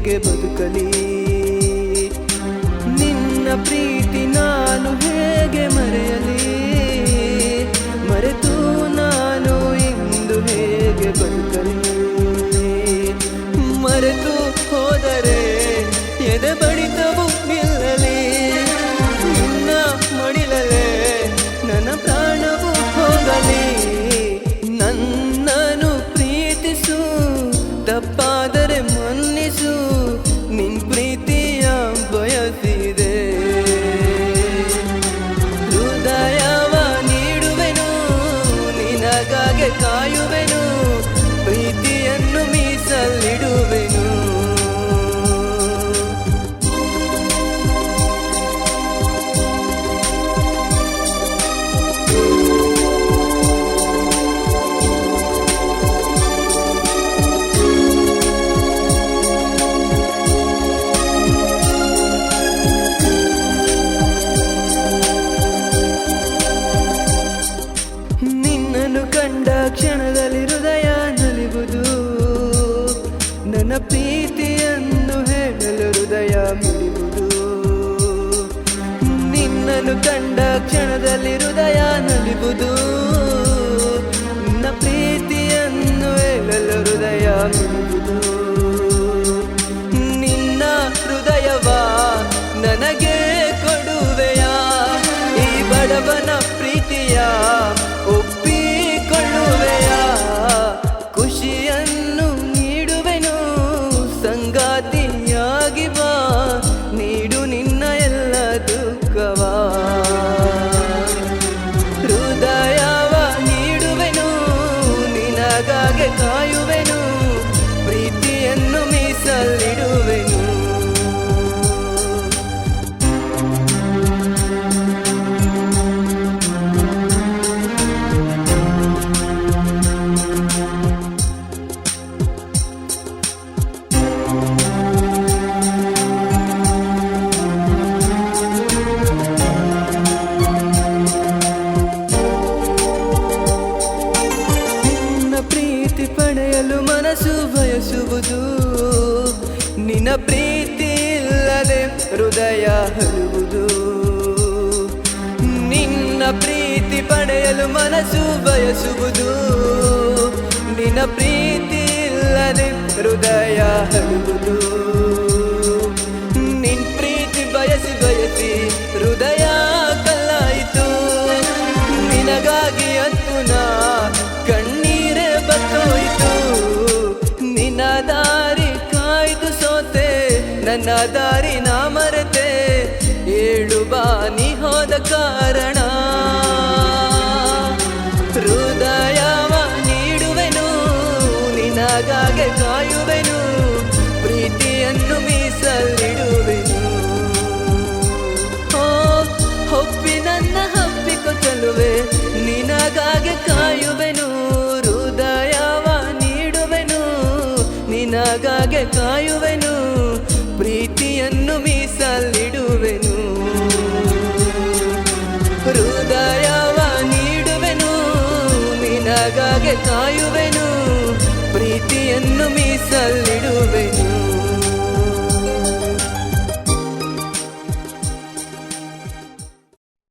ಹೇಗೆ ಬದುಕಲಿ, ನಿನ್ನ ಪ್ರೀತಿ ನಾನು ಹೇಗೆ ಮರೆಯಲಿ, ಮರೆತು ನಾನು ಇಂದು ಹೇಗೆ ಬದುಕಲಿ. ಮರೆತು ಹೋದರೆ ಎದೆ ಬಡಿತವು ನಿಲ್ಲಲಿ, ನಿನ್ನ ಮಡಿಲಲೆ ನನ್ನ ಪ್ರಾಣವು ಹೋಗಲಿ. ನನ್ನನ್ನು ಪ್ರೀತಿಸು, ತಪ್ಪಾದರೆ ಮನ್ನಿಸು, ನಿನ್ ಪ್ರೀತಿಯ ಬಯಸಿದೆ. ಹೃದಯವ ನೀಡುವೆನು, ನಿನಗಾಗಿ ಕಾಯುವೆನು, ಪ್ರೀತಿಯನ್ನು ಮೀಸಲಿಡುವೆನು. ನಿನ್ನನ್ನು ಕಂಡ ಕ್ಷಣದಲ್ಲಿ ಹೃದಯ ನಲಿವುದು, ನನ್ನ ಪ್ರೀತಿಯನ್ನು ಹೇಳಲು ಹೃದಯ ಮಿಡಿಯುವುದು. ನಿನ್ನನ್ನು ಕಂಡ ಕ್ಷಣದಲ್ಲಿ ಹೃದಯ ನಲಿವುದು, ನನ್ನ ಪ್ರೀತಿಯನ್ನು ಹೇಳಲು ಹೃದಯ ಮಿಡಿಯುವುದು. ನಿನ್ನ ಹೃದಯವ ನನಗೆ ಕೊಡುವೆಯಾ, ಈ ಬಡವನ ಪ್ರೀತಿಯ ಒಪ್ಪಿಕೊಳ್ಳುವೆಯಾ. ಖುಷಿಯನ್ನು ನೀಡುವೆನು, ಸಂಗಾತಿಯಾಗಿ ಬಾ, ನೀಡು ನಿನ್ನ ಎಲ್ಲ ದುಃಖವಾ. ಹೃದಯವ ನೀಡುವೆನು, ನಿನಗಾಗಿ ಕಾಯುವೆನು, ಪ್ರೀತಿಯನ್ನು ಮೀಸಲಿಡುವೆನು. ಪಡೆಯಲು ಮನಸ್ಸು ಬಯಸುವುದು, ನಿನ್ನ ಪ್ರೀತಿ ಇಲ್ಲದೆ ಹೃದಯ ಹರುವುದು. ನಿನ್ನ ಪ್ರೀತಿ ಪಡೆಯಲು ಮನಸ್ಸು ಬಯಸುವುದು, ನಿನ್ನ ಪ್ರೀತಿ ಇಲ್ಲದೆ ಹೃದಯ ಹರುವುದು. ನಿನ್ ಪ್ರೀತಿ ಬಯಸಿ ಬಯಸಿ ಹೃದಯ ಕಲ್ಲಾಯಿತು, ನಿನಗಾಗಿ ಅತ್ತುನ ಕಣ್ಣೀರೇ ಬತ್ತೋಯಿತು. ನಿನ್ನ ದಾರಿ ಕಾಯ್ದು ಸೋತೆ, ನನ್ನ ದಾರಿ ನಾ ಮರೆತೆ, ಏಳು ಬಾನಿ ಹೋದ ಕಾರಣ. ಹೃದಯವ ನೀಡುವೆನು, ನಿನಗಾಗಿ ಕಾಯುವೆನು, ಪ್ರೀತಿಯನ್ನು ಮೀಸಲಿಡುವೆನು. ಒಪ್ಪಿ ನನ್ನ ಹಪ್ಪಿಕೊ ಚೆಲುವೆ, ನಿನಗಾಗಿ ಕಾಯುವೆನು, ಹೃದಯವ ನೀಡುವೆನು, ನಿನಗಾಗಿ ಕಾಯುವೆನು, ಪ್ರೀತಿಯನ್ನು ಮೀಸಲಿಡುವೆನು. ಹೃದಯವ ನೀಡುವೆನು, ನಿನಗಾಗಿ ಕಾಯುವೆನು, ಪ್ರೀತಿಯನ್ನು ಮೀಸಲಿಡುವೆನು.